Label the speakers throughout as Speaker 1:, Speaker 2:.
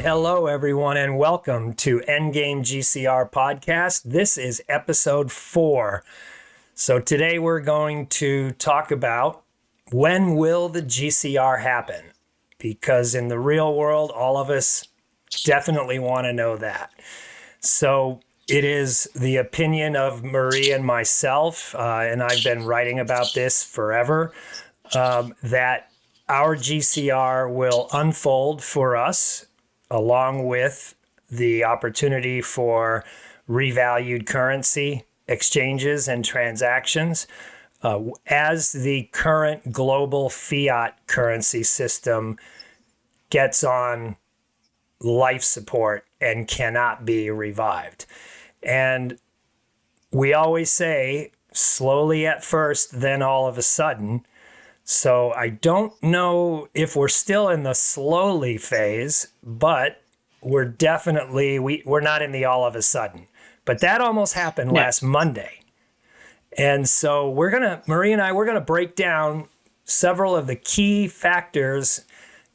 Speaker 1: right, hello everyone, and welcome to Endgame GCR podcast. This is episode 4. So today we're going to talk about when will the GCR happen? Because in the real world, all of us definitely want to know that. So it is the opinion of Marie and myself, and I've been writing about this forever, that our GCR will unfold for us along with the opportunity for revalued currency exchanges and transactions as the current global fiat currency system gets on life support and cannot be revived. And we always say slowly at first, then all of a sudden. So I don't know if we're still in the slowly phase, but we're definitely, we're not in the all of a sudden. But that almost happened last Monday. And so Marie and I, we're going to break down several of the key factors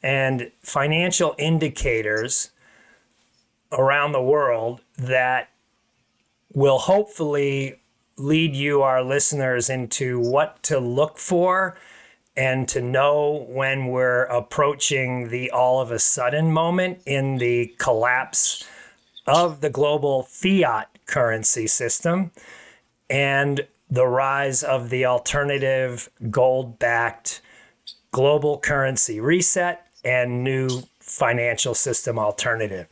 Speaker 1: and financial indicators around the world that will hopefully lead you, our listeners, into what to look for and to know when we're approaching the all of a sudden moment in the collapse of the global fiat currency system and the rise of the alternative gold-backed global currency reset and new financial system alternative.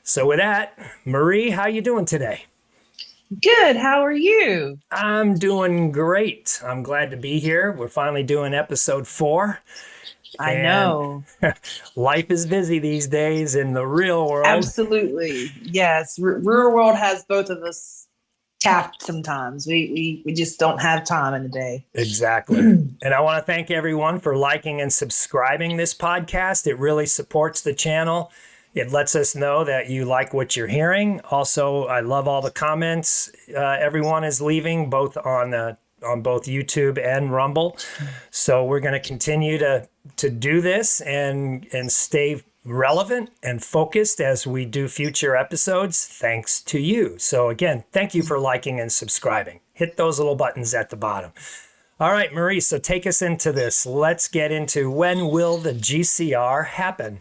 Speaker 1: So with that, Marie, how you doing today?
Speaker 2: Good. How are you?
Speaker 1: I'm doing great. I'm glad to be here. We're finally doing episode 4.
Speaker 2: I know.
Speaker 1: Life is busy these days in the real world.
Speaker 2: Absolutely. Yes. Real world has both of us tapped sometimes. We just don't have time in the day.
Speaker 1: Exactly. And I want to thank everyone for liking and subscribing this podcast. It really supports the channel. It lets us know that you like what you're hearing. Also, I love all the comments everyone is leaving, both on both YouTube and Rumble. So we're going to continue to do this and stay relevant and focused as we do future episodes, thanks to you. So again, thank you for liking and subscribing. Hit those little buttons at the bottom. All right, Marie, so take us into this. Let's get into when will the GCR happen?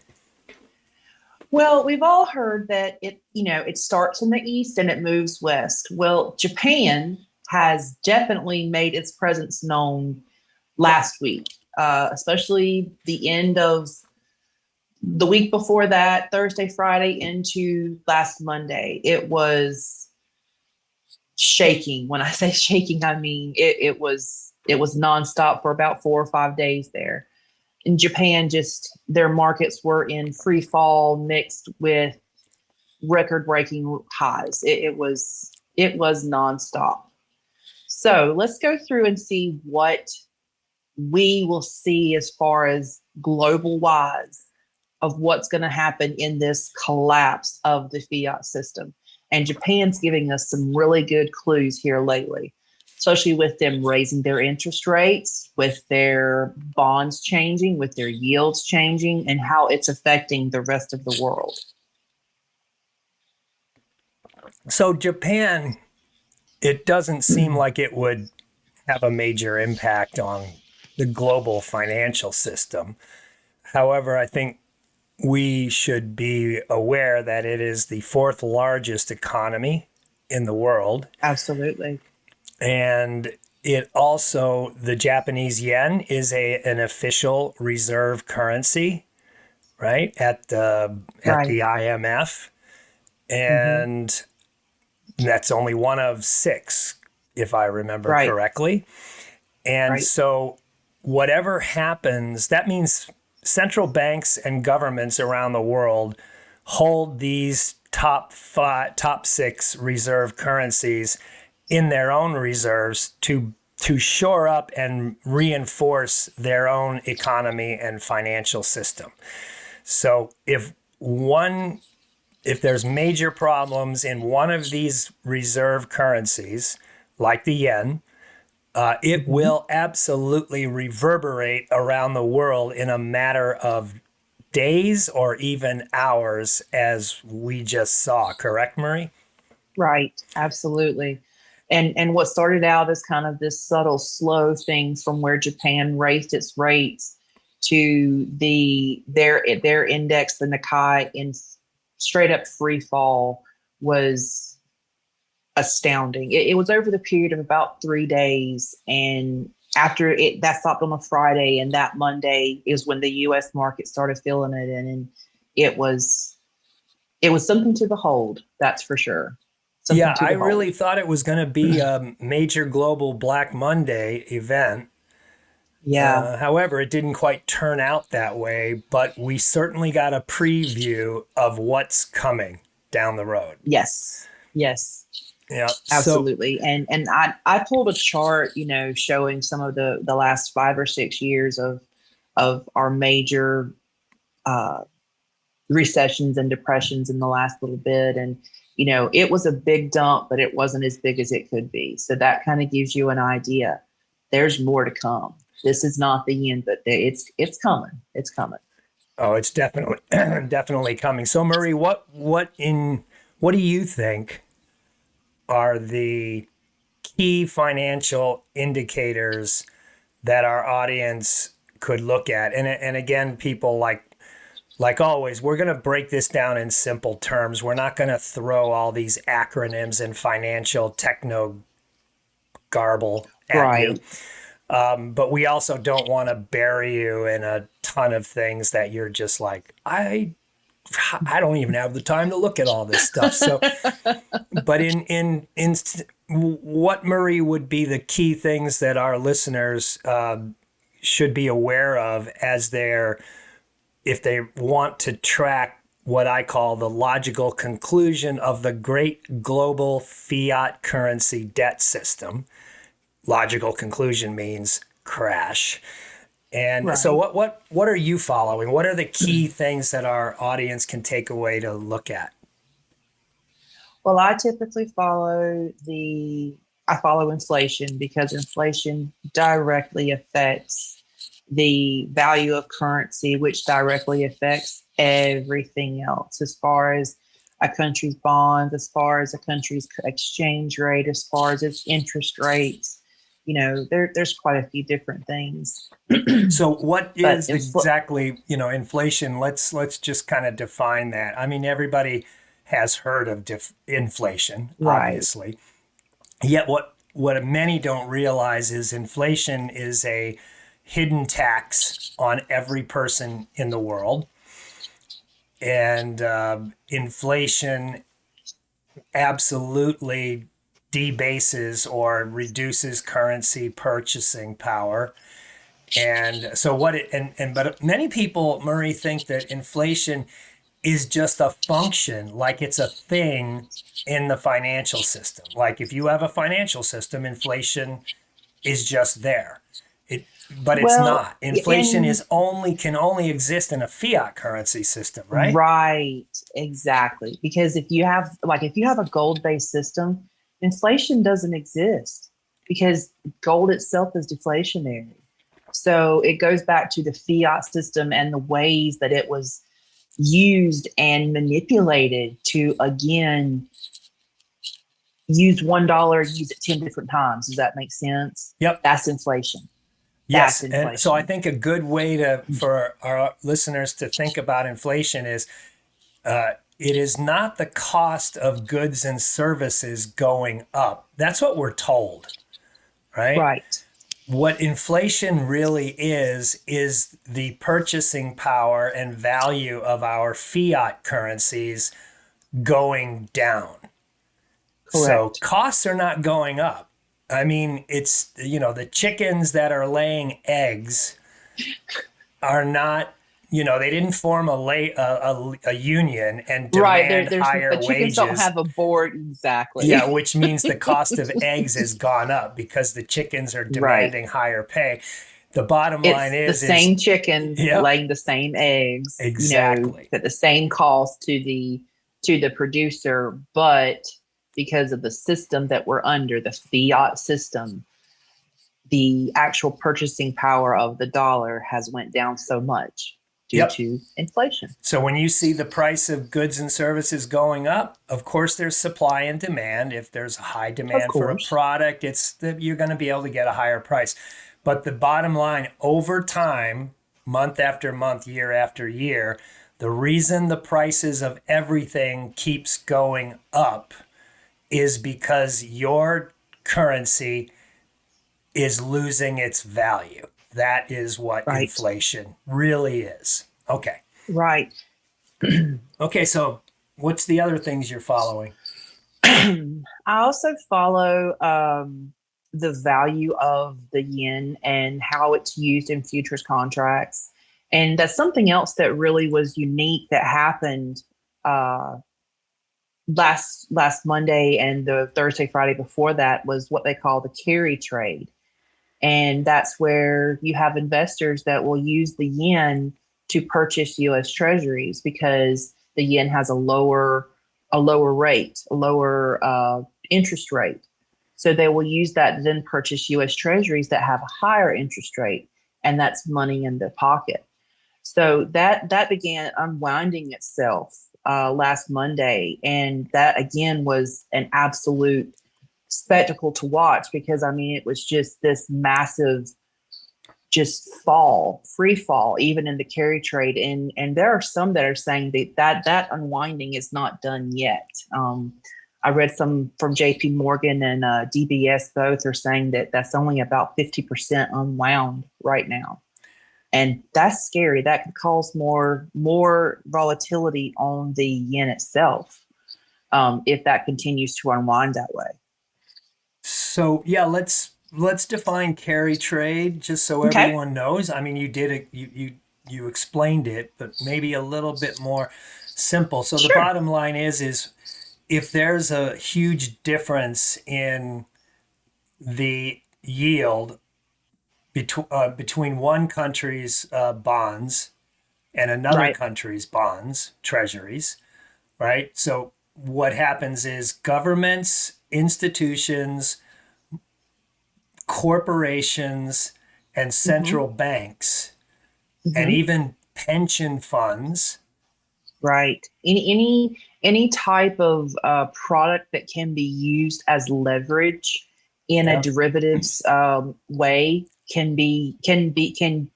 Speaker 2: Well, we've all heard that it starts in the east and it moves west. Well, Japan has definitely made its presence known last week, especially the end of the week before that, Thursday, Friday into last Monday. It was shaking. When I say shaking, I mean it was nonstop for about 4 or 5 days there. In Japan, just their markets were in free fall mixed with record-breaking highs. It was nonstop. So let's go through and see what we will see as far as global wise of what's going to happen in this collapse of the fiat system. And Japan's giving us some really good clues here lately, especially with them raising their interest rates, with their bonds changing, with their yields changing, and how it's affecting the rest of the world.
Speaker 1: So Japan, it doesn't seem like it would have a major impact on the global financial system. However, I think we should be aware that it is the 4th largest economy in the world.
Speaker 2: Absolutely. And
Speaker 1: it also, the Japanese yen is an official reserve currency, right? At the IMF. And that's only one of 6, if I remember correctly. And so whatever happens, that means central banks and governments around the world hold these top 6 reserve currencies in their own reserves to shore up and reinforce their own economy and financial system. So if there's major problems in one of these reserve currencies, like the yen, it will absolutely reverberate around the world in a matter of days or even hours, as we just saw. Correct, Marie?
Speaker 2: Right. Absolutely. And what started out as kind of this subtle, slow thing from where Japan raised its rates to their index, the Nikkei, in straight up free fall was astounding. It was over the period of about 3 days, and after that stopped on a Friday, and that Monday is when the U.S. market started feeling it, and it was something to behold. That's for sure. Something
Speaker 1: Yeah,
Speaker 2: to
Speaker 1: I
Speaker 2: behold.
Speaker 1: really thought it was going to be a major global Black Monday event.
Speaker 2: Yeah.
Speaker 1: However, it didn't quite turn out that way, but we certainly got a preview of what's coming down the road.
Speaker 2: Yes. Yes.
Speaker 1: Yeah. So,
Speaker 2: Absolutely. And I pulled a chart, showing some of the last 5 or 6 years of our major uh, recessions and depressions in the last little bit. And, it was a big dump, but it wasn't as big as it could be. So that kind of gives you an idea. There's more to come. This is not the end, but it's coming. It's coming.
Speaker 1: oh, it's definitely definitely coming. So, Marie, what do you think are the key financial indicators that our audience could look at? And again, people, like always, we're going to break this down in simple terms. We're not going to throw all these acronyms and financial techno garble at you.
Speaker 2: Right.
Speaker 1: But we also don't want to bury you in a ton of things that you're just like, I don't even have the time to look at all this stuff. So, but in what, Marie, would be the key things that our listeners should be aware of if they want to track what I call the logical conclusion of the great global fiat currency debt system? Logical conclusion means crash. And so
Speaker 2: Right.
Speaker 1: what are you following? What are the key things that our audience can take away to look at?
Speaker 2: Well, I typically follow inflation because inflation directly affects the value of currency, which directly affects everything else as far as a country's bonds, as far as a country's exchange rate, as far as its interest rates. There's quite a few different things.
Speaker 1: So what
Speaker 2: But
Speaker 1: is exactly, inflation? Let's just kind of define that. I mean, everybody has heard of inflation,
Speaker 2: right.
Speaker 1: obviously. Yet what many don't realize is inflation is a hidden tax on every person in the world. And inflation absolutely debases or reduces currency purchasing power. And so but many people, Murray, think that inflation is just a function, like it's a thing in the financial system. Like if you have a financial system, inflation is just there. But it's
Speaker 2: Well,
Speaker 1: not. Inflation can only exist in a fiat currency system, right?
Speaker 2: right, exactly. Because if you have a gold-based system, inflation doesn't exist because gold itself is deflationary. So it goes back to the fiat system and the ways that it was used and manipulated to again use $1, use it 10 different times. Does that make sense?
Speaker 1: Yep.
Speaker 2: That's inflation.
Speaker 1: Yes.
Speaker 2: That's
Speaker 1: And so I
Speaker 2: inflation.
Speaker 1: think a good way for our listeners to think about inflation is it is not the cost of goods and services going up. That's what we're told, right?
Speaker 2: Right.
Speaker 1: What inflation really is the purchasing power and value of our fiat currencies going down. So
Speaker 2: Correct.
Speaker 1: costs are not going up. I mean, it's, the chickens that are laying eggs are not, they didn't form a union and
Speaker 2: Right.
Speaker 1: demand
Speaker 2: The
Speaker 1: higher
Speaker 2: chickens don't
Speaker 1: wages.
Speaker 2: have a board
Speaker 1: Yeah,
Speaker 2: exactly.
Speaker 1: which means the cost of eggs has gone up because the chickens are
Speaker 2: Right.
Speaker 1: demanding higher pay. The bottom line
Speaker 2: It's the
Speaker 1: is,
Speaker 2: same chickens
Speaker 1: yep,
Speaker 2: laying the same eggs,
Speaker 1: exactly.
Speaker 2: at the same cost to the producer, but because of the system that we're under, the fiat system, the actual purchasing power of the dollar has went down so much due to inflation.
Speaker 1: So when you see the price of goods and services going up, of course there's supply and demand. If there's a high demand for a product, you're going to be able to get a higher price. But the bottom line, over time, month after month, year after year, the reason the prices of everything keeps going up is because your currency is losing its value. That is what inflation really is. Okay.
Speaker 2: Right.
Speaker 1: Okay, so what's the other things you're following?
Speaker 2: I also follow the value of the yen and how it's used in futures contracts. And that's something else that really was unique that happened last Monday, and the Thursday, Friday before that was what they call the carry trade. And that's where you have investors that will use the yen to purchase US treasuries because the yen has a lower rate, a lower interest rate. So they will use that to then purchase US treasuries that have a higher interest rate, and that's money in their pocket. So that began unwinding itself last Monday, and that again was an absolute spectacle to watch because it was just this massive free fall even in the carry trade, and there are some that are saying that unwinding is not done yet. I read some from JP Morgan and DBS, both are saying that that's only about 50% unwound right now. And that's scary. That could cause more volatility on the yen itself if that continues to unwind that way.
Speaker 1: So yeah, let's define carry trade just so everyone knows. You explained it, but maybe a little bit more simple. So the bottom line is if there's a huge difference in the yield between one country's bonds and another country's bonds, treasuries, right? So what happens is governments, institutions, corporations, and central banks, and even pension funds.
Speaker 2: Right. Any type of product that can be used as leverage in a derivatives way can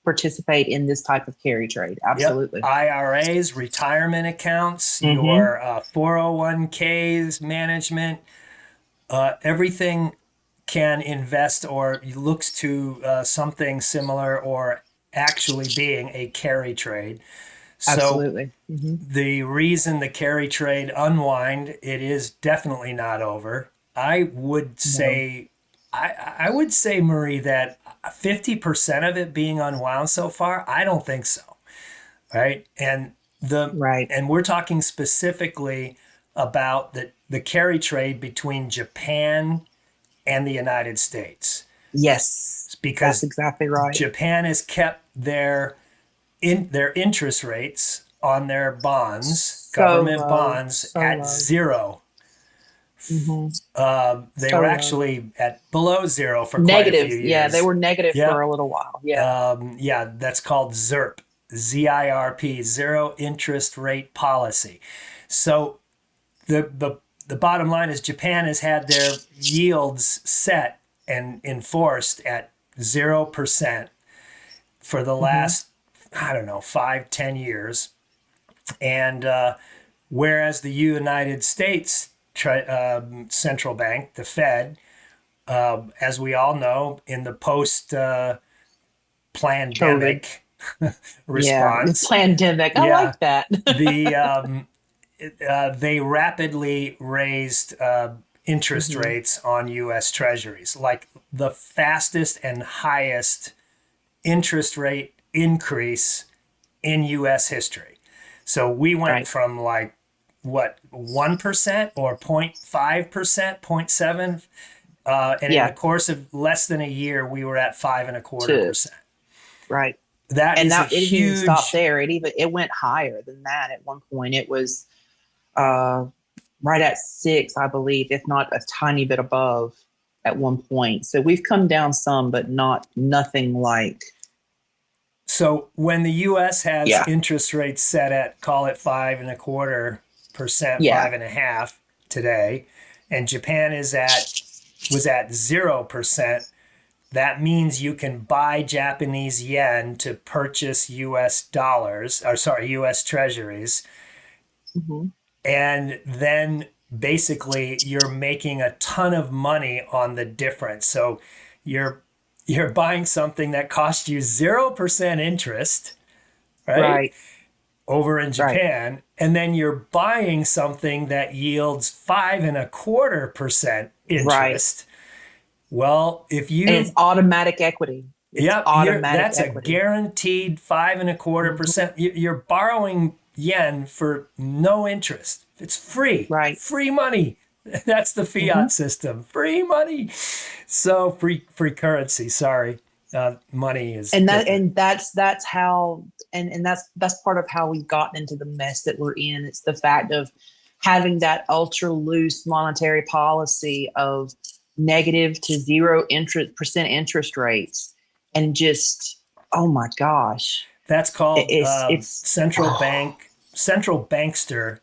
Speaker 2: participate in this type of carry trade. Absolutely.
Speaker 1: IRAs, retirement accounts, your 401ks management, everything can invest or looks to something similar or actually being a carry trade. So
Speaker 2: absolutely.
Speaker 1: The reason the carry trade unwind, it is definitely not over. I would say, Marie, that 50% of it being unwound so far, I don't think so. Right. And and we're talking specifically about the carry trade between Japan and the United States.
Speaker 2: Yes.
Speaker 1: Because
Speaker 2: that's exactly right.
Speaker 1: Japan has kept their interest rates on their bonds, government bonds, at zero. They were actually at below zero for quite a few years.
Speaker 2: Yeah, they were negative for a little while. Yeah.
Speaker 1: That's called ZIRP, ZIRP, zero interest rate policy. So the bottom line is Japan has had their yields set and enforced at 0% for the last, 5-10 years. And whereas the United States central bank, the Fed, as we all know, in the post-pandemic response.
Speaker 2: Yeah, pandemic. I like that.
Speaker 1: They rapidly raised interest rates on U.S. Treasuries, like the fastest and highest interest rate increase in U.S. history. So we went from 1% or 0.5%, 0.7%, and in the course of less than a year, we were at 5.25%.
Speaker 2: Right.
Speaker 1: That
Speaker 2: and
Speaker 1: is
Speaker 2: now
Speaker 1: a
Speaker 2: it
Speaker 1: huge...
Speaker 2: didn't stop there. It went higher than that. At one point, it was right at 6, I believe, if not a tiny bit above at one point. So we've come down some, but nothing like
Speaker 1: So when the U.S. has
Speaker 2: Yeah.
Speaker 1: interest rates set at, call it 5.25%,
Speaker 2: Yeah.
Speaker 1: 5.5 today, and Japan was at 0%, that means you can buy Japanese yen to purchase US dollars, or sorry, US treasuries.
Speaker 2: Hmm.
Speaker 1: And then basically you're making a ton of money on the difference. So you're you're buying something that cost you 0% interest, right?
Speaker 2: Right.
Speaker 1: Over in
Speaker 2: Right.
Speaker 1: Japan, and then you're buying something that yields 5.25%
Speaker 2: Right.
Speaker 1: interest. Well, if
Speaker 2: And it's
Speaker 1: you
Speaker 2: automatic equity. It's
Speaker 1: Yep,
Speaker 2: automatic
Speaker 1: that's a
Speaker 2: equity.
Speaker 1: guaranteed 5.25%.
Speaker 2: Hmm.
Speaker 1: You're borrowing yen for no interest. It's free,
Speaker 2: Right.
Speaker 1: free money. That's the
Speaker 2: Hmm.
Speaker 1: fiat system, free money. So free currency. Sorry, money is
Speaker 2: And that
Speaker 1: different.
Speaker 2: and that's how and that's part of how we've gotten into the mess that we're in. It's the fact of having that ultra loose monetary policy of negative to 0% interest rates, and just, oh my gosh,
Speaker 1: That's called
Speaker 2: it's
Speaker 1: central bankster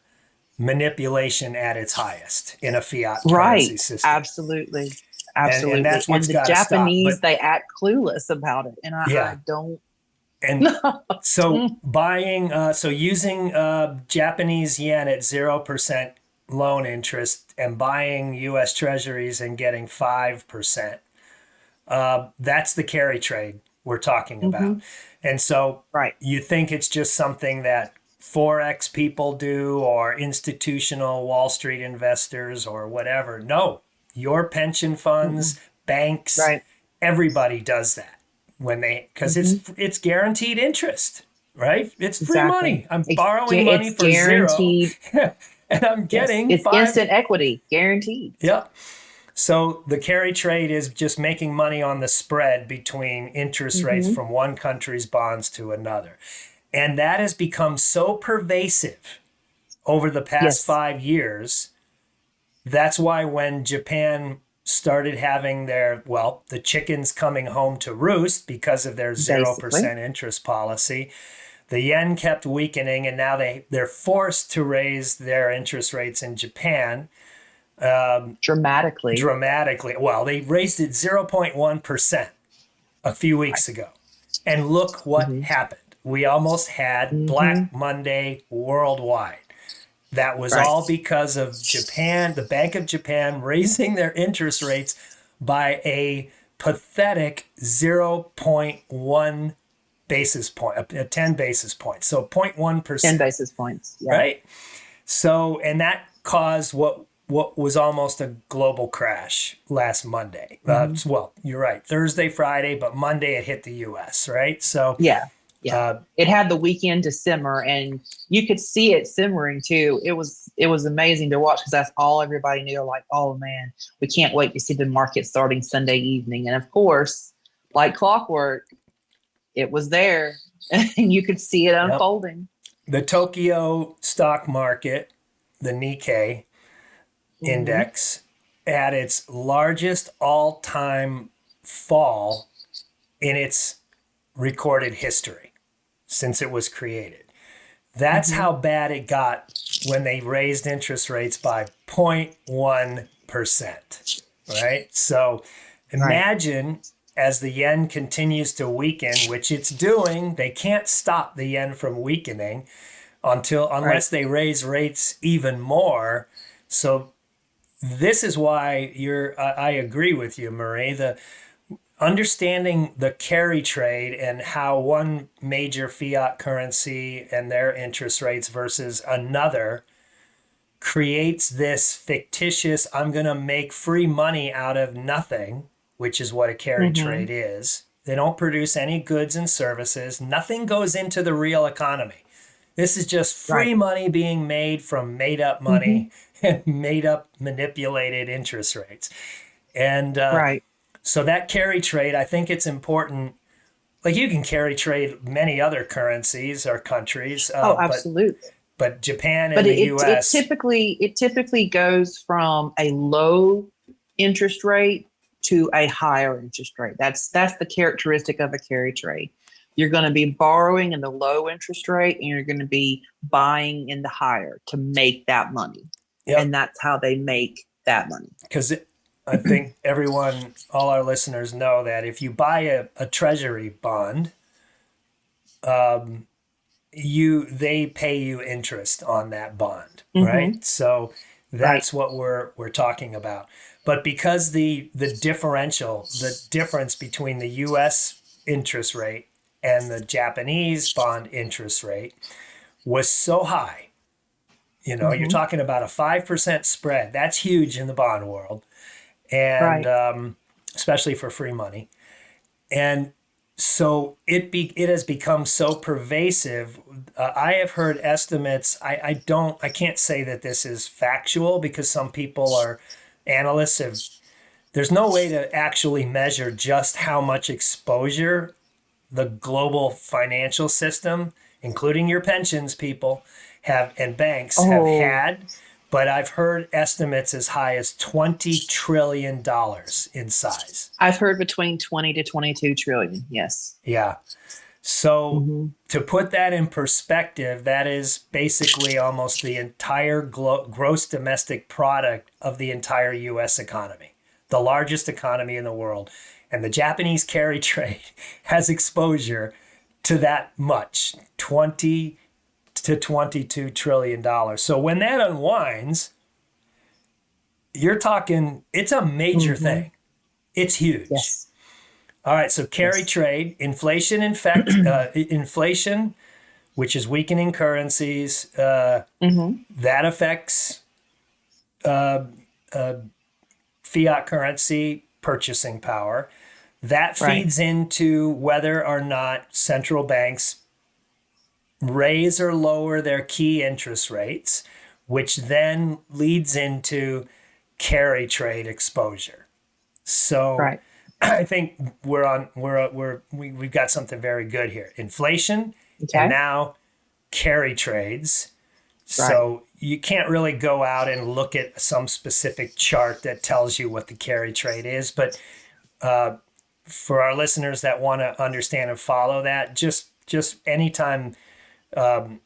Speaker 1: manipulation at its highest in a fiat currency
Speaker 2: right.
Speaker 1: system,
Speaker 2: Absolutely.
Speaker 1: and
Speaker 2: Absolutely.
Speaker 1: that's what's
Speaker 2: And the
Speaker 1: got to stop.
Speaker 2: Japanese,
Speaker 1: But
Speaker 2: they act clueless about it, and I
Speaker 1: yeah,
Speaker 2: don't.
Speaker 1: and so using Japanese yen at 0% loan interest and buying U.S. Treasuries and getting 5%. That's the carry trade we're talking about.
Speaker 2: Hmm.
Speaker 1: And so
Speaker 2: Right.
Speaker 1: you think it's just something that Forex people do or institutional Wall Street investors or whatever. No, your pension
Speaker 2: Mm-mm.
Speaker 1: funds, banks,
Speaker 2: Right.
Speaker 1: everybody does that when because
Speaker 2: Hmm.
Speaker 1: it's guaranteed interest, right? It's free
Speaker 2: Exactly.
Speaker 1: money. I'm borrowing money
Speaker 2: It's
Speaker 1: for zero
Speaker 2: guaranteed.
Speaker 1: and I'm
Speaker 2: Yes,
Speaker 1: getting
Speaker 2: it's
Speaker 1: five.
Speaker 2: instant equity, guaranteed.
Speaker 1: Yep. So the carry trade is just making money on the spread between interest rates
Speaker 2: Hmm.
Speaker 1: from one country's bonds to another. And that has become so pervasive over the past
Speaker 2: Yes,
Speaker 1: 5 years. That's why when Japan started having the chickens coming home to roost because of their
Speaker 2: basically,
Speaker 1: 0% interest policy, the yen kept weakening and now they're forced to raise their interest rates in Japan
Speaker 2: dramatically.
Speaker 1: dramatically. Well, they raised it 0.1% a few
Speaker 2: Right.
Speaker 1: weeks ago. And look what
Speaker 2: Hmm.
Speaker 1: happened. We almost had
Speaker 2: Hmm.
Speaker 1: Black Monday worldwide. That was
Speaker 2: Right.
Speaker 1: all because of Japan, the Bank of Japan raising their interest rates by a pathetic zero point 0.1 basis point, 10 basis points. So
Speaker 2: 10
Speaker 1: 0.1%,
Speaker 2: basis points. Yeah.
Speaker 1: right? So, and that caused what was almost a global crash last Monday.
Speaker 2: Hmm.
Speaker 1: Well, you're right, Thursday, Friday, but Monday it hit the U.S. Right. So,
Speaker 2: Yeah. Yeah.
Speaker 1: uh,
Speaker 2: It had the weekend to simmer, and you could see it simmering too. It was amazing to watch because that's all everybody knew. Like, oh man, we can't wait to see the market starting Sunday evening. And of course, like clockwork, it was there, and you could see it
Speaker 1: yep.
Speaker 2: unfolding.
Speaker 1: The Tokyo stock market, the Nikkei
Speaker 2: Hmm.
Speaker 1: index, at its largest all-time fall in its recorded history since it was created. That's
Speaker 2: Hmm.
Speaker 1: how bad it got when they raised interest rates by 0.1%, right? So
Speaker 2: Right.
Speaker 1: imagine as the yen continues to weaken, which it's doing, they can't stop the yen from weakening
Speaker 2: Right.
Speaker 1: unless they raise rates even more. So this is why I agree with you, Marie. The understanding the carry trade and how one major fiat currency and their interest rates versus another creates this fictitious, I'm going to make free money out of nothing, which is what a carry
Speaker 2: Hmm.
Speaker 1: trade is. They don't produce any goods and services. Nothing goes into the real economy. This is just
Speaker 2: Right.
Speaker 1: free money being made from made up
Speaker 2: Hmm.
Speaker 1: money and made up manipulated interest rates. And
Speaker 2: Right.
Speaker 1: so that carry trade, I think it's important. Like you can carry trade many other currencies or countries,
Speaker 2: Oh, absolutely.
Speaker 1: but Japan
Speaker 2: But
Speaker 1: and the
Speaker 2: it
Speaker 1: U.S.
Speaker 2: typically goes from a low interest rate to a higher interest rate. That's the characteristic of a carry trade. You're going to be borrowing in the low interest rate and you're going to be buying in the higher to make that money. And
Speaker 1: Yep.
Speaker 2: that's how they make that money.
Speaker 1: Because I think everyone, all our listeners know that if you buy a treasury bond, they pay you interest on that bond,
Speaker 2: Mm-hmm.
Speaker 1: right? So
Speaker 2: Right.
Speaker 1: that's what we're talking about. But because the differential, the difference between the U.S. interest rate and the Japanese bond interest rate was so high, you're
Speaker 2: Mm-hmm.
Speaker 1: talking about a 5% spread. That's huge in the bond world, and
Speaker 2: Right.
Speaker 1: especially for free money. And so it has become so pervasive. I have heard estimates. I can't say that this is factual because some people are analysts have. There's no way to actually measure just how much exposure the global financial system, including your pensions people, have and banks have
Speaker 2: Oh,
Speaker 1: had. But I've heard estimates as high as $20 trillion in size.
Speaker 2: I've heard between 20 to 22 trillion. Yes.
Speaker 1: Yeah. So
Speaker 2: Mm-hmm.
Speaker 1: to put that in perspective, that is basically almost the entire gross domestic product of the entire U.S. economy, the largest economy in the world. And the Japanese carry trade has exposure to that much, 20 to $22 trillion. So when that unwinds, you're talking, it's a major
Speaker 2: Mm-hmm.
Speaker 1: thing. It's huge.
Speaker 2: Yes.
Speaker 1: All right, so carry
Speaker 2: Yes.
Speaker 1: trade, inflation, which is weakening currencies,
Speaker 2: Mm-hmm.
Speaker 1: that affects fiat currency purchasing power. That
Speaker 2: Right.
Speaker 1: feeds into whether or not central banks raise or lower their key interest rates, which then leads into carry trade exposure. So
Speaker 2: Right.
Speaker 1: I think we've got something very good here. Inflation and
Speaker 2: Okay.
Speaker 1: now carry trades.
Speaker 2: Right.
Speaker 1: So you can't really go out and look at some specific chart that tells you what the carry trade is, but for our listeners that want to understand and follow that, just anytime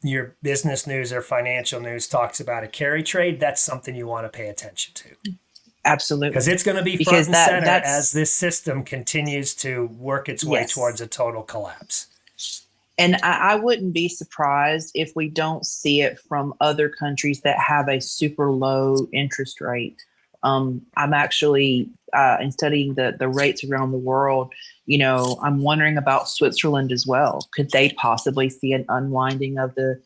Speaker 1: your business news or financial news talks about a carry trade, that's something you want to pay attention to because
Speaker 2: Absolutely.
Speaker 1: it's going to be front
Speaker 2: Because
Speaker 1: and center as
Speaker 2: that's
Speaker 1: this system continues to work its way
Speaker 2: yes.
Speaker 1: towards a total collapse.
Speaker 2: And I wouldn't be surprised if we don't see it from other countries that have a super low interest rate. I'm actually in studying the rates around the world. I'm wondering about Switzerland as well. Could they possibly see an unwinding of the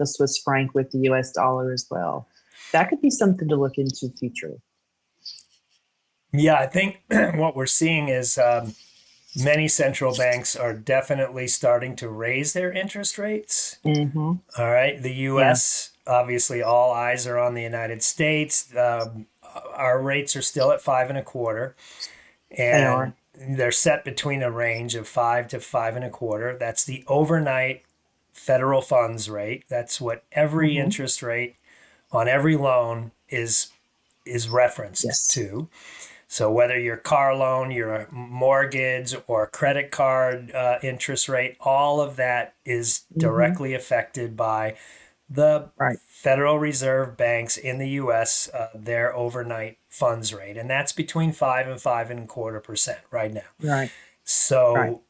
Speaker 2: Swiss franc with the U.S. dollar as well? That could be something to look into future.
Speaker 1: Yeah, I think what we're seeing is many central banks are definitely starting to raise their interest rates.
Speaker 2: Mm-hmm.
Speaker 1: All right. The
Speaker 2: Yeah,
Speaker 1: US, obviously, all eyes are on the United States. Our rates are still at 5.25,
Speaker 2: they
Speaker 1: and
Speaker 2: are.
Speaker 1: they're set between a range of 5 to 5.25. That's the overnight federal funds rate. That's what every
Speaker 2: Mm-hmm.
Speaker 1: interest rate on every loan is referenced
Speaker 2: Yes.
Speaker 1: to. So whether your car loan, your mortgage, or credit card interest rate, all of that is
Speaker 2: Mm-hmm.
Speaker 1: directly affected by the
Speaker 2: Right.
Speaker 1: Federal Reserve banks in the U.S. Their overnight funds rate, and that's between 5 and 5.25% right now.
Speaker 2: Right. Right.
Speaker 1: So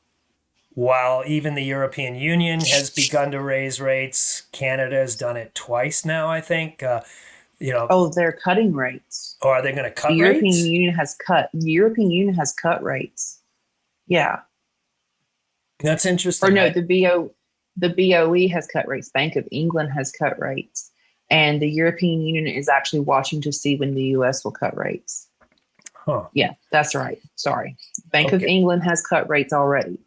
Speaker 1: while even the European Union has begun to raise rates, Canada has done it twice now. I think. You know,
Speaker 2: Oh, they're cutting rates.
Speaker 1: or are they going to
Speaker 2: The
Speaker 1: cut
Speaker 2: European
Speaker 1: rates?
Speaker 2: Union has cut. The European Union has cut rates. Yeah.
Speaker 1: That's
Speaker 2: Or
Speaker 1: interesting.
Speaker 2: no, the BOE has cut rates. Bank of England has cut rates. And the European Union is actually watching to see when the US will cut rates.
Speaker 1: Huh.
Speaker 2: Yeah, that's right. Sorry. Bank of
Speaker 1: Okay.
Speaker 2: England has cut rates already.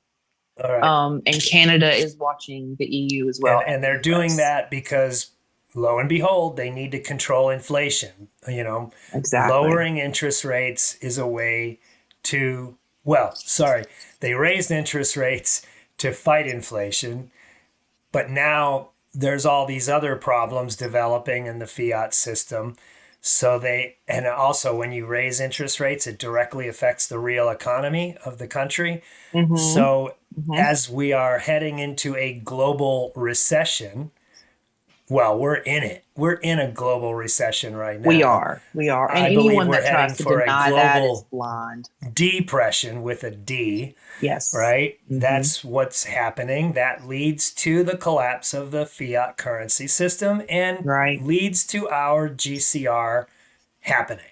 Speaker 1: All right.
Speaker 2: And Canada is watching the EU as
Speaker 1: And
Speaker 2: well and
Speaker 1: and
Speaker 2: the
Speaker 1: they're doing
Speaker 2: US.
Speaker 1: that because lo and behold, they need to control inflation.
Speaker 2: Exactly.
Speaker 1: Lowering interest rates is a way to, well, sorry, they raised interest rates to fight inflation, but now there's all these other problems developing in the fiat system. And also when you raise interest rates, it directly affects the real economy of the country.
Speaker 2: Mm-hmm.
Speaker 1: So
Speaker 2: Mm-hmm.
Speaker 1: as we are heading into a global recession, well, we're in it. We're in a global recession right
Speaker 2: We
Speaker 1: now.
Speaker 2: are. We are. And
Speaker 1: I believe
Speaker 2: anyone
Speaker 1: we're
Speaker 2: that
Speaker 1: heading
Speaker 2: tries to
Speaker 1: for a
Speaker 2: deny that is
Speaker 1: global
Speaker 2: blind.
Speaker 1: depression with a D,
Speaker 2: Yes.
Speaker 1: right?
Speaker 2: Mm-hmm.
Speaker 1: That's what's happening. That leads to the collapse of the fiat currency system and
Speaker 2: Right.
Speaker 1: leads to our GCR happening,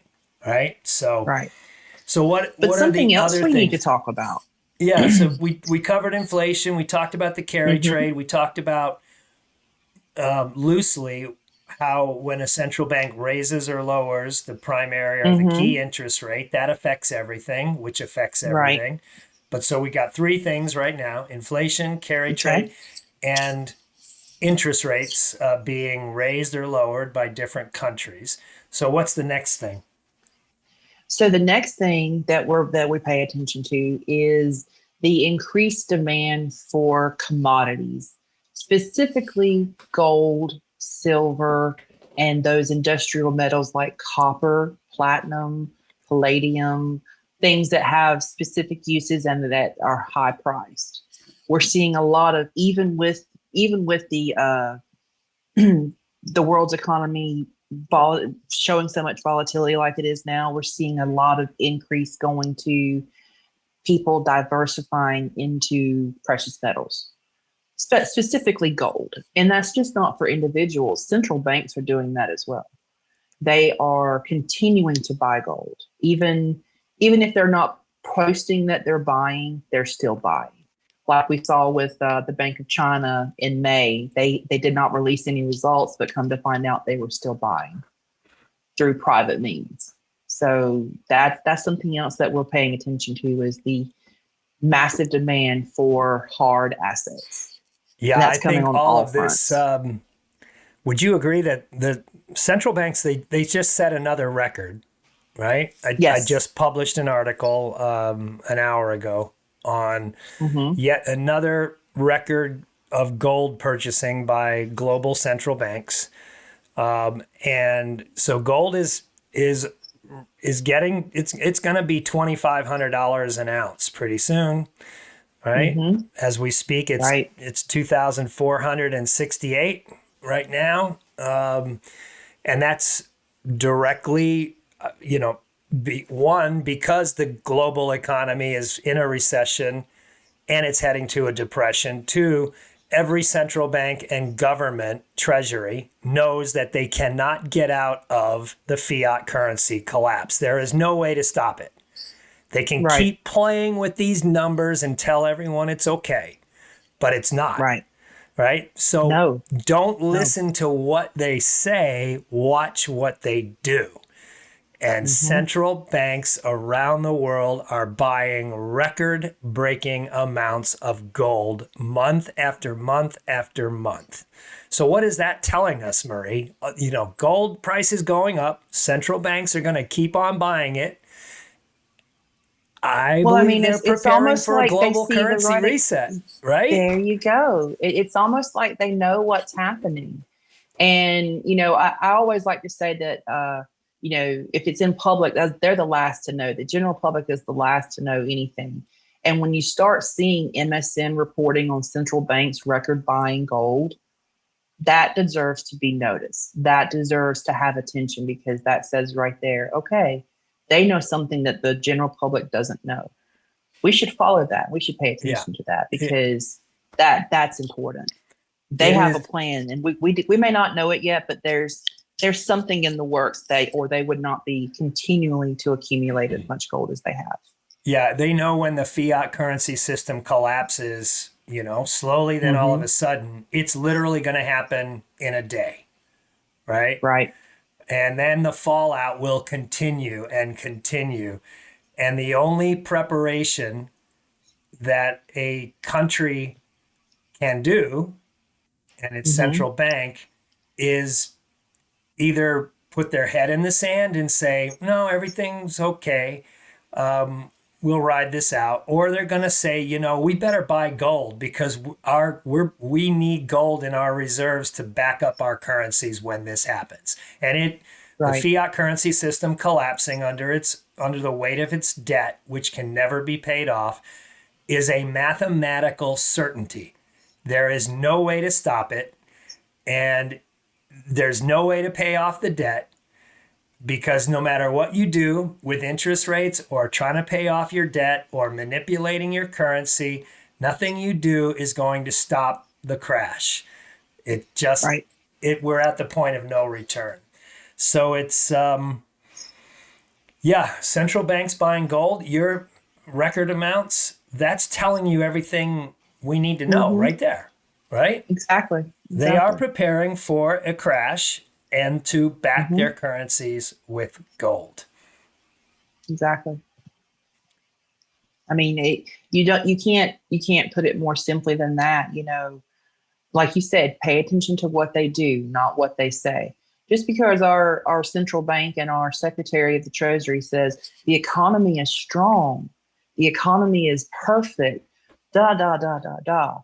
Speaker 1: right? So,
Speaker 2: Right.
Speaker 1: so
Speaker 2: But
Speaker 1: what are the
Speaker 2: something else
Speaker 1: other
Speaker 2: we need to
Speaker 1: things?
Speaker 2: talk about.
Speaker 1: Yeah, so we covered inflation. We talked about the carry
Speaker 2: Mm-hmm.
Speaker 1: trade. We talked about loosely how when a central bank raises or lowers the primary or the key
Speaker 2: Mm-hmm.
Speaker 1: interest rate, that affects everything, which affects
Speaker 2: Right.
Speaker 1: everything. But so we got three things right now: inflation, carry trade,
Speaker 2: Okay.
Speaker 1: and interest rates being raised or lowered by different countries. So what's the next thing?
Speaker 2: So the next thing that we pay attention to is the increased demand for commodities, specifically gold, silver, and those industrial metals like copper, platinum, palladium, things that have specific uses and that are high priced. We're seeing a lot of even with the world's economy showing so much volatility like it is now, we're seeing a lot of increase going to people diversifying into precious metals, specifically gold. And that's just not for individuals. Central banks are doing that as well. They are continuing to buy gold, even if they're not posting that they're buying, they're still buying. Like we saw with the Bank of China in May, they did not release any results, but come to find out they were still buying through private means. So that's something else that we're paying attention to is the massive demand for hard assets, and
Speaker 1: Yeah, I
Speaker 2: that's coming
Speaker 1: think
Speaker 2: on
Speaker 1: all
Speaker 2: all
Speaker 1: of this.
Speaker 2: fronts.
Speaker 1: Would you agree that the central banks they just set another record, right? I
Speaker 2: Yes.
Speaker 1: just published an article an hour ago on
Speaker 2: Mm-hmm.
Speaker 1: yet another record of gold purchasing by global central banks. And so gold is getting it's going to be $2,500 an ounce pretty soon, right?
Speaker 2: Mm-hmm.
Speaker 1: As we speak,
Speaker 2: Right.
Speaker 1: it's 2,468 right now, and that's directly, because the global economy is in a recession and it's heading to a depression. Two, every central bank and government treasury knows that they cannot get out of the fiat currency collapse. There is no way to stop it. They can
Speaker 2: Right.
Speaker 1: keep playing with these numbers and tell everyone it's okay, but it's not,
Speaker 2: Right.
Speaker 1: right? So
Speaker 2: No.
Speaker 1: don't
Speaker 2: No.
Speaker 1: listen to what they say, watch what they do. And
Speaker 2: Mm-hmm.
Speaker 1: central banks around the world are buying record breaking amounts of gold month after month after month. So, what is that telling us, Marie? Gold prices going up, central banks are going to keep on buying it. I
Speaker 2: Well, I
Speaker 1: believe
Speaker 2: mean,
Speaker 1: they're
Speaker 2: it's
Speaker 1: preparing
Speaker 2: almost
Speaker 1: for a
Speaker 2: like they
Speaker 1: global
Speaker 2: see the
Speaker 1: currency
Speaker 2: writing.
Speaker 1: reset, right?
Speaker 2: There you go. It's almost like they know what's happening. And, I always like to say that, if it's in public, they're the last to know. The general public is the last to know anything. And when you start seeing MSN reporting on central banks record buying gold, that deserves to be noticed. That deserves to have attention because that says right there, okay, they know something that the general public doesn't know. We should follow that. We should pay
Speaker 1: Yeah,
Speaker 2: attention to that
Speaker 1: it,
Speaker 2: because that's important. They
Speaker 1: it
Speaker 2: have a
Speaker 1: is.
Speaker 2: plan, and we may not know it yet, but there's something in the works they would not be continuing to accumulate as much gold as they have.
Speaker 1: Yeah, they know when the fiat currency system collapses, slowly, then all of
Speaker 2: Mm-hmm.
Speaker 1: a sudden, it's literally going to happen in a day, right?
Speaker 2: Right.
Speaker 1: And then the fallout will continue and continue. And the only preparation that a country can do and its
Speaker 2: Mm-hmm.
Speaker 1: central bank is either put their head in the sand and say, no, everything's okay. We'll ride this out, or they're going to say, we better buy gold because we need gold in our reserves to back up our currencies when this happens. And The
Speaker 2: Right.
Speaker 1: fiat currency system collapsing under the weight of its debt, which can never be paid off, is a mathematical certainty. There is no way to stop it, and there's no way to pay off the debt, because no matter what you do with interest rates or trying to pay off your debt or manipulating your currency, nothing you do is going to stop the crash. It just
Speaker 2: Right.
Speaker 1: we're at the point of no return. So it's central banks buying gold, your record amounts, that's telling you everything we need to know
Speaker 2: Mm-hmm.
Speaker 1: right there, right?
Speaker 2: Exactly.
Speaker 1: They are
Speaker 2: Exactly.
Speaker 1: preparing for a crash and to back
Speaker 2: Mm-hmm.
Speaker 1: their currencies with gold.
Speaker 2: Exactly. I mean, you can't put it more simply than that. Like you said, pay attention to what they do, not what they say. Just because our central bank and our Secretary of the Treasury says the economy is strong, the economy is perfect, da da da da da.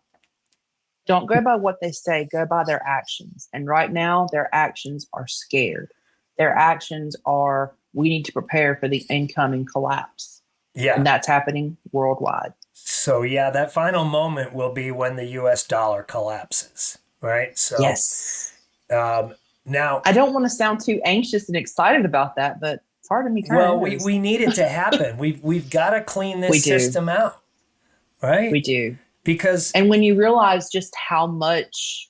Speaker 2: Don't go by what they say, go by their actions. And right now, their actions are scared. Their actions are, we need to prepare for the incoming collapse.
Speaker 1: Yeah.
Speaker 2: And that's happening worldwide.
Speaker 1: So, yeah, that final moment will be when the US dollar collapses, right? So,
Speaker 2: Yes.
Speaker 1: now,
Speaker 2: I don't want to sound too anxious and excited about that, but part of me kind
Speaker 1: well,
Speaker 2: of
Speaker 1: we,
Speaker 2: is.
Speaker 1: we need it to happen. We've got to clean
Speaker 2: We
Speaker 1: this
Speaker 2: do.
Speaker 1: system out,
Speaker 2: We
Speaker 1: right?
Speaker 2: do.
Speaker 1: Because,
Speaker 2: And when you realize just how much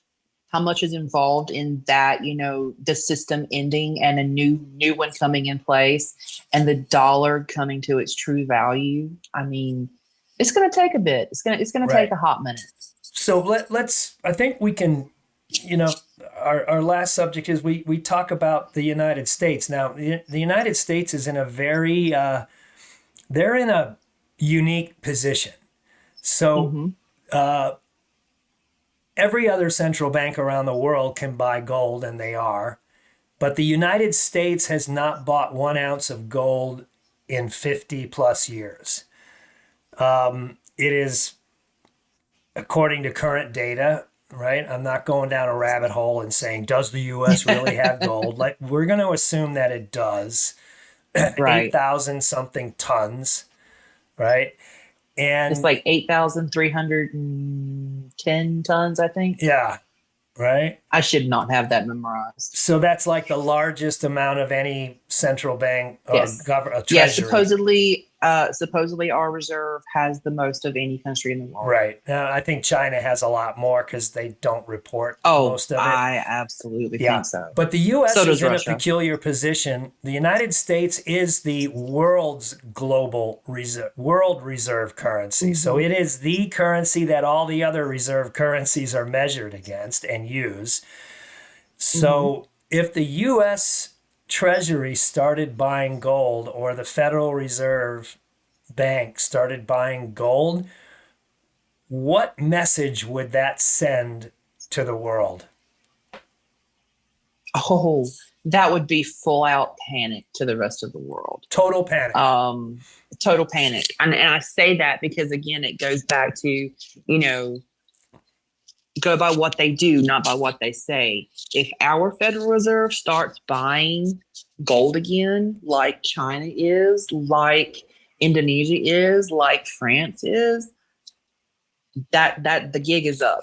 Speaker 2: is involved in that, the system ending and a new one coming in place and the dollar coming to its true value, I mean, it's going to take a bit. It's going to take
Speaker 1: right.
Speaker 2: a hot minute.
Speaker 1: So let's, I think we can, our last subject is we talk about the United States. Now, the United States is in a very, they're in a unique position. So
Speaker 2: Mm-hmm.
Speaker 1: every other central bank around the world can buy gold, and they are. But the United States has not bought 1 ounce of gold in 50 plus years. It is, according to current data, right? I'm not going down a rabbit hole and saying, does the US really have gold? Like, we're going to assume that it does.
Speaker 2: Right.
Speaker 1: 8,000 something tons, right?
Speaker 2: It's
Speaker 1: And
Speaker 2: like 8,310 tons, I think.
Speaker 1: yeah, right?
Speaker 2: I should not have that memorized.
Speaker 1: So that's like the largest amount of any central bank or
Speaker 2: Yes.
Speaker 1: government
Speaker 2: Yes,
Speaker 1: treasury.
Speaker 2: supposedly our reserve has the most of any country in the world.
Speaker 1: Right. Now, I think China has a lot more because they don't report
Speaker 2: Oh,
Speaker 1: most of it.
Speaker 2: I absolutely
Speaker 1: Yeah.
Speaker 2: think so.
Speaker 1: But the
Speaker 2: So
Speaker 1: US is
Speaker 2: does
Speaker 1: in a
Speaker 2: Russia.
Speaker 1: peculiar position. The United States is the world's global world reserve currency. So
Speaker 2: Mm-hmm.
Speaker 1: it is the currency that all the other reserve currencies are measured against and use.
Speaker 2: Mm-hmm.
Speaker 1: So if the US Treasury started buying gold, or the Federal Reserve Bank started buying gold, what message would that send to the world?
Speaker 2: Oh, that would be full out panic to the rest of the world.
Speaker 1: Total panic.
Speaker 2: Um, Total panic. And I say that because again, it goes back to, go by what they do, not by what they say. If our Federal Reserve starts buying gold again, like China is, like Indonesia is, like France is, that the gig is up.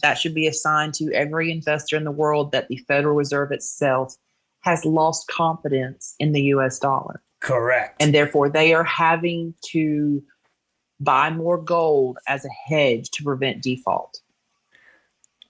Speaker 2: That should be a sign to every investor in the world that the Federal Reserve itself has lost confidence in the US dollar.
Speaker 1: Correct.
Speaker 2: And therefore, they are having to buy more gold as a hedge to prevent default.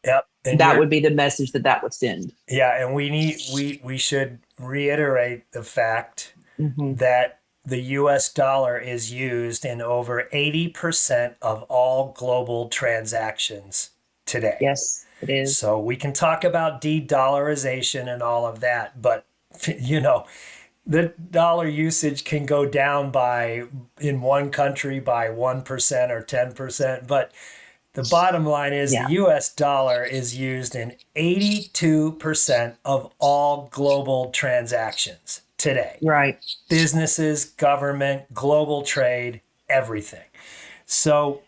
Speaker 1: Yep. And
Speaker 2: That would be the message that would send.
Speaker 1: yeah, and we should reiterate the fact
Speaker 2: Mm-hmm.
Speaker 1: that the US dollar is used in over 80% of all global transactions today.
Speaker 2: Yes, it is.
Speaker 1: So we can talk about de-dollarization and all of that, but the dollar usage can go down by, in one country, by 1% or 10%, but the bottom line is
Speaker 2: Yeah.
Speaker 1: the US dollar is used in 82% of all global transactions today.
Speaker 2: Right.
Speaker 1: Businesses, government, global trade, everything. So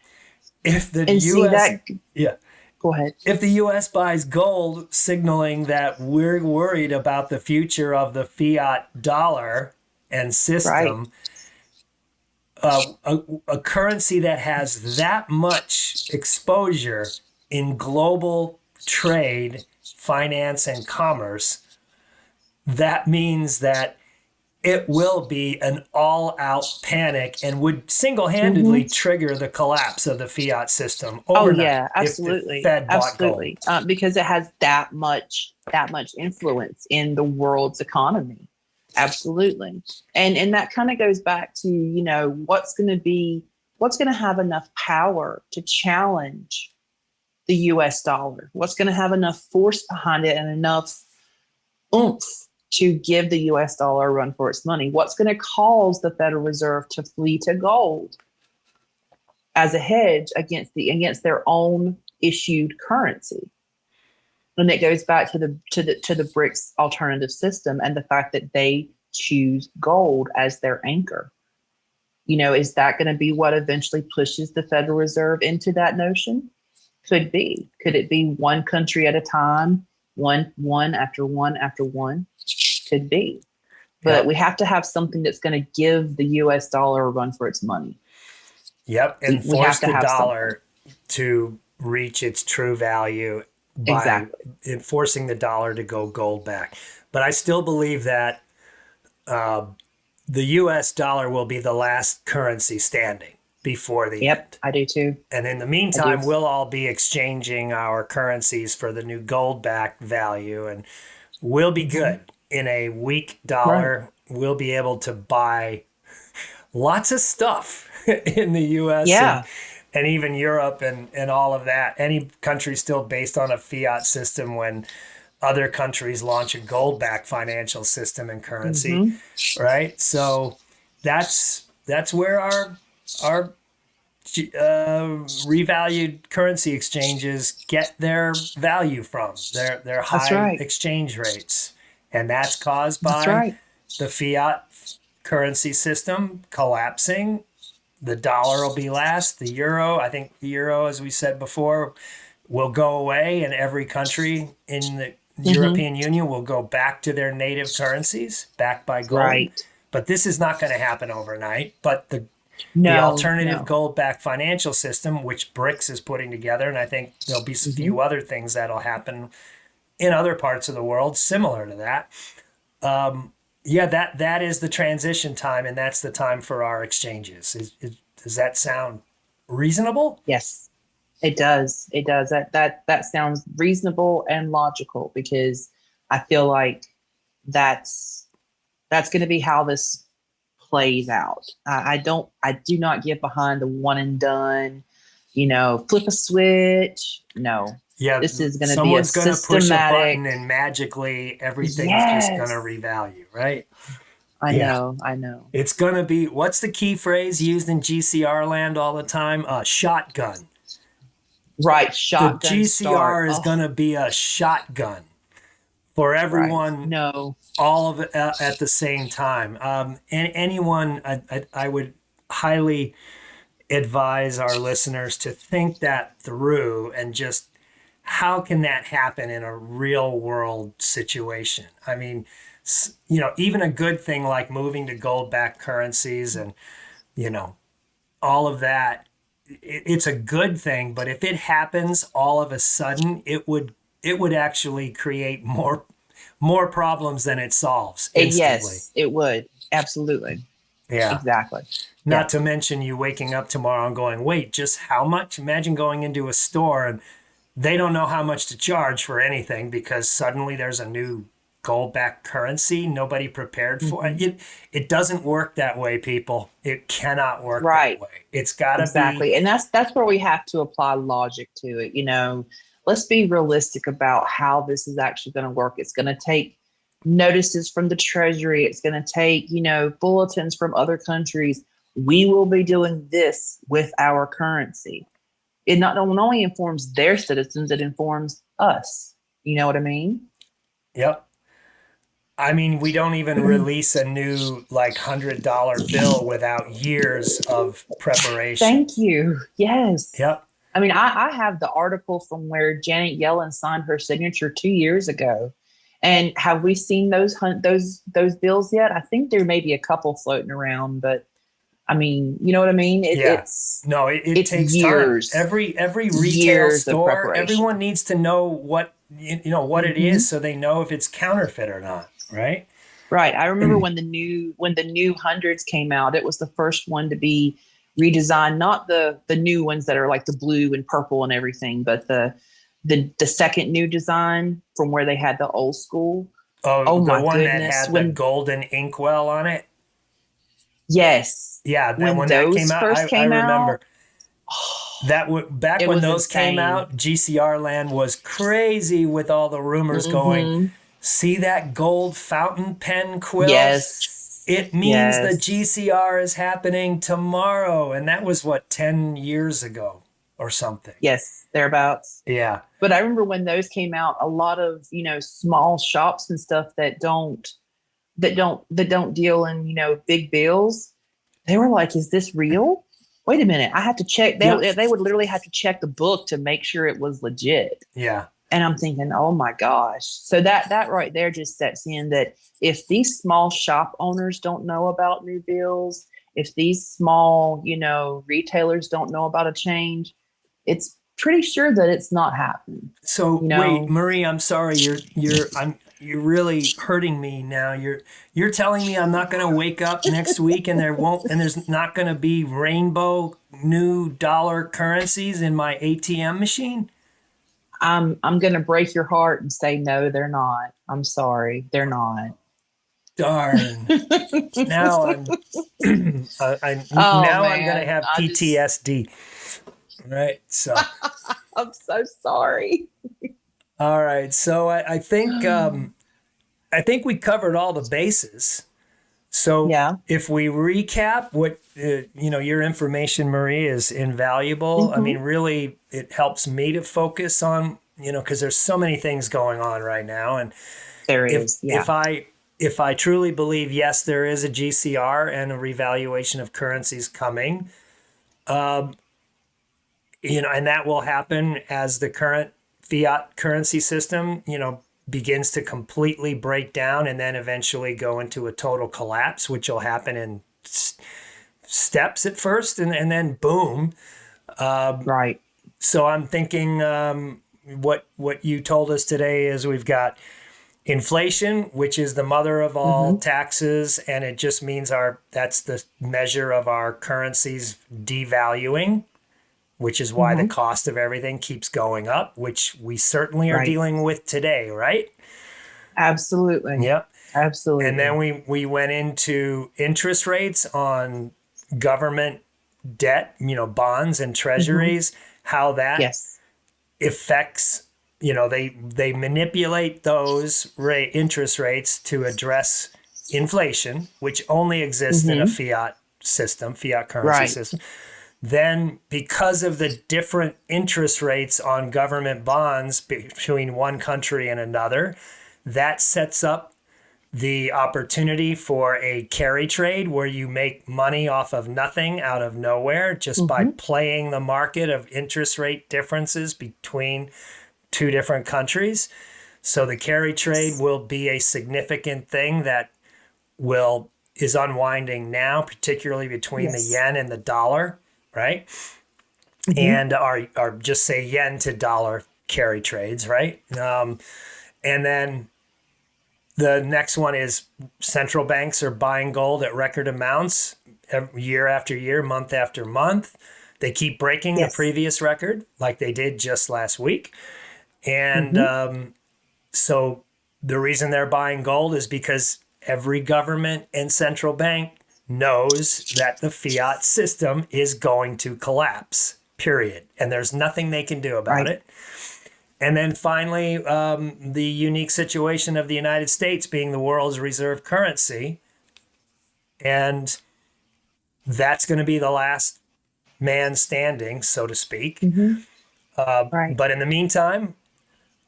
Speaker 1: if the
Speaker 2: And see
Speaker 1: US
Speaker 2: that.
Speaker 1: yeah,
Speaker 2: Go ahead.
Speaker 1: If the U.S. buys gold, signaling that we're worried about the future of the fiat dollar and
Speaker 2: Right.
Speaker 1: system, a currency that has that much exposure in global trade, finance, and commerce, that means that it will be an all-out panic and would single-handedly
Speaker 2: Hmm.
Speaker 1: trigger the collapse of the fiat system
Speaker 2: Oh
Speaker 1: overnight
Speaker 2: yeah,
Speaker 1: if the
Speaker 2: absolutely,
Speaker 1: Fed bought gold.
Speaker 2: absolutely. Because it has that much influence in the world's economy. Absolutely, and that kind of goes back to what's going to have enough power to challenge the U.S. dollar. What's going to have enough force behind it and enough oomph to give the US dollar a run for its money? What's going to cause the Federal Reserve to flee to gold as a hedge against their own issued currency? And it goes back to the BRICS alternative system and the fact that they choose gold as their anchor. Is that going to be what eventually pushes the Federal Reserve into that notion? Could be. Could it be one country at a time, one after one after one? Could be. But
Speaker 1: Yep.
Speaker 2: we have to have something that's going to give the US dollar a run for its money.
Speaker 1: Yep. And
Speaker 2: We have
Speaker 1: force
Speaker 2: to
Speaker 1: the
Speaker 2: have something.
Speaker 1: dollar to reach its true value by
Speaker 2: Exactly.
Speaker 1: enforcing the dollar to go gold back. But I still believe that the US dollar will be the last currency standing before the
Speaker 2: Yep,
Speaker 1: end.
Speaker 2: I do too.
Speaker 1: And in the
Speaker 2: I do.
Speaker 1: meantime, we'll all be exchanging our currencies for the new gold backed value, and we'll be
Speaker 2: Hmm.
Speaker 1: good. In a weak
Speaker 2: Right.
Speaker 1: dollar, we'll be able to buy lots of stuff in the US
Speaker 2: Yeah.
Speaker 1: and even Europe and all of that. Any country still based on a fiat system when other countries launch a gold backed financial system and currency,
Speaker 2: Hmm.
Speaker 1: right? So that's where our revalued currency exchanges get their value from, their
Speaker 2: That's
Speaker 1: high
Speaker 2: right.
Speaker 1: exchange rates. And that's caused
Speaker 2: That's
Speaker 1: by
Speaker 2: right.
Speaker 1: the fiat currency system collapsing. The dollar will be last. The euro, I think the euro, as we said before, will go away, and every country in the
Speaker 2: Hmm.
Speaker 1: European Union will go back to their native currencies, backed by gold.
Speaker 2: Right.
Speaker 1: But this is not going to happen overnight. But the
Speaker 2: No,
Speaker 1: alternative
Speaker 2: no.
Speaker 1: gold-backed financial system, which BRICS is putting together, and I think there'll be a
Speaker 2: Hmm.
Speaker 1: few other things that'll happen in other parts of the world similar to that. Yeah, that is the transition time, and that's the time for our exchanges. Does that sound reasonable?
Speaker 2: Yes, it does. It does. That sounds reasonable and logical because I feel like that's that's going to be how this plays out. I do not get behind the one and done, flip a switch. No,
Speaker 1: Yeah,
Speaker 2: this is going to be a
Speaker 1: someone's going to push a
Speaker 2: systematic.
Speaker 1: button and magically everything's just going to
Speaker 2: Yes,
Speaker 1: revalue, right?
Speaker 2: I
Speaker 1: Yeah.
Speaker 2: know. I know.
Speaker 1: It's going to be, what's the key phrase used in GCR land all the time? Shotgun.
Speaker 2: Right.
Speaker 1: The
Speaker 2: Shotgun start.
Speaker 1: GCR is
Speaker 2: Oh,
Speaker 1: going to be a shotgun for
Speaker 2: right.
Speaker 1: everyone,
Speaker 2: No.
Speaker 1: all of it at the same time. And anyone, I would highly advise our listeners to think that through and just how can that happen in a real world situation? I mean, even a good thing like moving to gold backed currencies and, you know, all of that, it's a good thing. But if it happens all of a sudden, it would actually create more problems than it solves instantly.
Speaker 2: Yes, it would. Absolutely.
Speaker 1: Yeah.
Speaker 2: Exactly.
Speaker 1: Not
Speaker 2: Yeah.
Speaker 1: to mention you waking up tomorrow and going, wait, just how much? Imagine going into a store and they don't know how much to charge for anything because suddenly there's a new gold backed currency nobody prepared for.
Speaker 2: Hmm.
Speaker 1: It doesn't work that way, people. It cannot work that
Speaker 2: Right.
Speaker 1: way. It's got to be.
Speaker 2: Exactly. And that's where we have to apply logic to it. Let's be realistic about how this is actually going to work. It's going to take notices from the Treasury. It's going to take, bulletins from other countries. We will be doing this with our currency. It not only informs their citizens, it informs us. You know what I mean?
Speaker 1: Yep. I mean, we don't even release a new like $100 bill without years of preparation.
Speaker 2: Thank you. Yes.
Speaker 1: Yep.
Speaker 2: I mean, I have the article from where Janet Yellen signed her signature 2 years ago. And have we seen those bills yet? I think there may be a couple floating around, but I mean, you know what I mean?
Speaker 1: Yeah. No, it
Speaker 2: It's
Speaker 1: takes time.
Speaker 2: years,
Speaker 1: Every retail
Speaker 2: years of
Speaker 1: store,
Speaker 2: preparation.
Speaker 1: everyone needs to know what what it is,
Speaker 2: Hmm.
Speaker 1: so they know if it's counterfeit or not, right?
Speaker 2: Right. I remember when the new hundreds came out, it was the first one to be redesigned, not the new ones that are like the blue and purple and everything, but the second new design from where they had the old school.
Speaker 1: Oh,
Speaker 2: Oh
Speaker 1: the
Speaker 2: my
Speaker 1: one that
Speaker 2: goodness.
Speaker 1: had the golden inkwell on it.
Speaker 2: Yes,
Speaker 1: Yeah, that
Speaker 2: when
Speaker 1: when that came
Speaker 2: those
Speaker 1: out,
Speaker 2: first
Speaker 1: I
Speaker 2: came
Speaker 1: remember
Speaker 2: out,
Speaker 1: that back
Speaker 2: it
Speaker 1: when
Speaker 2: was
Speaker 1: those came
Speaker 2: insane.
Speaker 1: out, GCR land was crazy with all the rumors going,
Speaker 2: Hmm.
Speaker 1: see that gold fountain pen quill?
Speaker 2: Yes.
Speaker 1: It means the
Speaker 2: Yes.
Speaker 1: GCR is happening tomorrow. And that was what, 10 years ago or something.
Speaker 2: Yes, thereabouts.
Speaker 1: Yeah.
Speaker 2: But I remember when those came out, a lot of, small shops and stuff that don't deal in, big bills, they were like, is this real? Wait a minute. I have to check.
Speaker 1: Yep.
Speaker 2: They would literally have to check the book to make sure it was legit.
Speaker 1: Yeah.
Speaker 2: And I'm thinking, oh my gosh. So that right there just sets in that if these small shop owners don't know about new bills, if these small, retailers don't know about a change, it's pretty sure that it's not happening.
Speaker 1: So
Speaker 2: You
Speaker 1: wait,
Speaker 2: know,
Speaker 1: Marie, I'm sorry. You're really hurting me now. You're telling me I'm not going to wake up next week and there's not going to be rainbow new dollar currencies in my ATM machine?
Speaker 2: I'm gonna break your heart and say no, they're not. I'm sorry, they're not.
Speaker 1: Darn. Now I'm
Speaker 2: Oh
Speaker 1: now I'm going to
Speaker 2: man,
Speaker 1: have PTSD. Right? So,
Speaker 2: I'm so sorry.
Speaker 1: all right. So I think we covered all the bases. So
Speaker 2: Yeah.
Speaker 1: if we recap what your information, Marie, is invaluable. I
Speaker 2: Hmm.
Speaker 1: mean, really, it helps me to focus on because there's so many things going on right now, and
Speaker 2: There
Speaker 1: if
Speaker 2: is.
Speaker 1: if
Speaker 2: Yeah.
Speaker 1: I if I truly believe yes, there is a GCR and a revaluation of currencies coming, and that will happen as the current fiat currency system, begins to completely break down and then eventually go into a total collapse, which will happen in steps at first and then boom.
Speaker 2: Right.
Speaker 1: So I'm thinking what you told us today is we've got inflation, which is the mother of all
Speaker 2: Hmm.
Speaker 1: taxes, and it just means that's the measure of our currencies devaluing, which is why the
Speaker 2: Hmm.
Speaker 1: cost of everything keeps going up, which we certainly are
Speaker 2: Right.
Speaker 1: dealing with today, right?
Speaker 2: Absolutely.
Speaker 1: Yep. And then
Speaker 2: Absolutely.
Speaker 1: we went into interest rates on government debt, bonds and
Speaker 2: Hmm.
Speaker 1: treasuries, how that
Speaker 2: Yes.
Speaker 1: affects, they manipulate those interest rates to address inflation, which only exists in a
Speaker 2: Hmm.
Speaker 1: fiat currency
Speaker 2: Right.
Speaker 1: system. Then, because of the different interest rates on government bonds between one country and another, that sets up the opportunity for a carry trade where you make money off of nothing out of nowhere just by
Speaker 2: Hmm.
Speaker 1: playing the market of interest rate differences between two different countries. So the carry trade will be a significant thing that will is unwinding now, particularly between the
Speaker 2: Yes.
Speaker 1: yen and the dollar, right?
Speaker 2: Hmm.
Speaker 1: And our just say yen to dollar carry trades, right? And then the next one is central banks are buying gold at record amounts year after year, month after month. They keep breaking the
Speaker 2: Yes.
Speaker 1: previous record like they did just last week. And
Speaker 2: Hmm.
Speaker 1: so the reason they're buying gold is because every government and central bank knows that the fiat system is going to collapse, period. And there's nothing they can do about
Speaker 2: Right.
Speaker 1: it. And then finally, the unique situation of the United States being the world's reserve currency. And that's going to be the last man standing, so to speak.
Speaker 2: Hmm. Right.
Speaker 1: But in the meantime,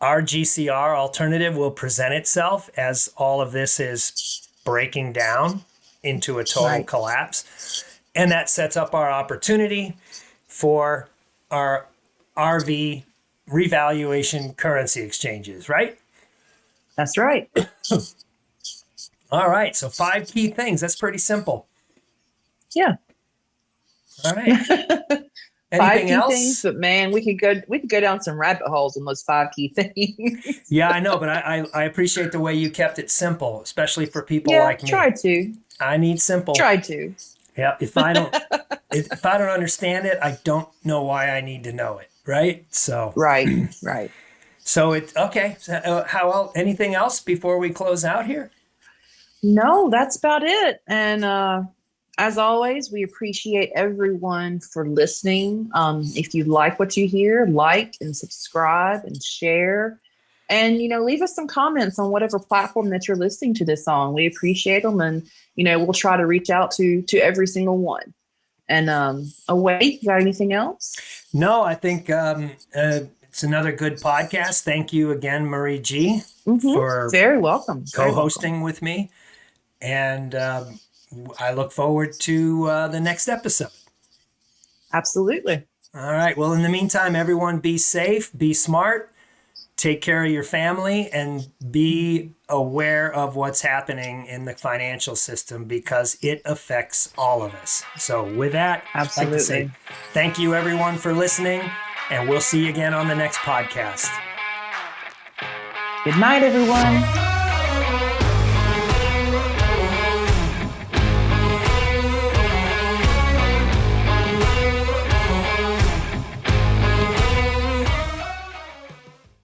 Speaker 1: our GCR alternative will present itself as all of this is breaking down into a total
Speaker 2: Right.
Speaker 1: collapse. And that sets up our opportunity for our RV, revaluation currency exchanges, right?
Speaker 2: That's right.
Speaker 1: All right. So 5 key things. That's pretty simple.
Speaker 2: Yeah.
Speaker 1: All right.
Speaker 2: 5
Speaker 1: Anything
Speaker 2: key things,
Speaker 1: else?
Speaker 2: but man, we could go down some rabbit holes on those 5 key things.
Speaker 1: Yeah, I know, but I appreciate the way you kept it simple, especially for people
Speaker 2: Yeah,
Speaker 1: like me.
Speaker 2: try to.
Speaker 1: I need simple.
Speaker 2: Try to.
Speaker 1: Yeah. If I don't understand it, I don't know why I need to know it. Right. So.
Speaker 2: Right. Right.
Speaker 1: So okay. So, how else? Anything else before we close out here?
Speaker 2: No, that's about it. And as always, we appreciate everyone for listening. If you like what you hear, like and subscribe and share. And, leave us some comments on whatever platform that you're listening to this on. We appreciate them. And, we'll try to reach out to every single one. And Wade, you got anything else?
Speaker 1: No, I think it's another good podcast. Thank you again, Marie G, for
Speaker 2: very welcome.
Speaker 1: co-hosting with me. And I look forward to the next episode.
Speaker 2: Absolutely.
Speaker 1: All right. Well, in the meantime, everyone be safe, be smart, take care of your family, and be aware of what's happening in the financial system because it affects all of us. So with that,
Speaker 2: Absolutely.
Speaker 1: I'd like to say thank you, everyone, for listening, and we'll see you again on the next podcast.
Speaker 2: Good night, everyone.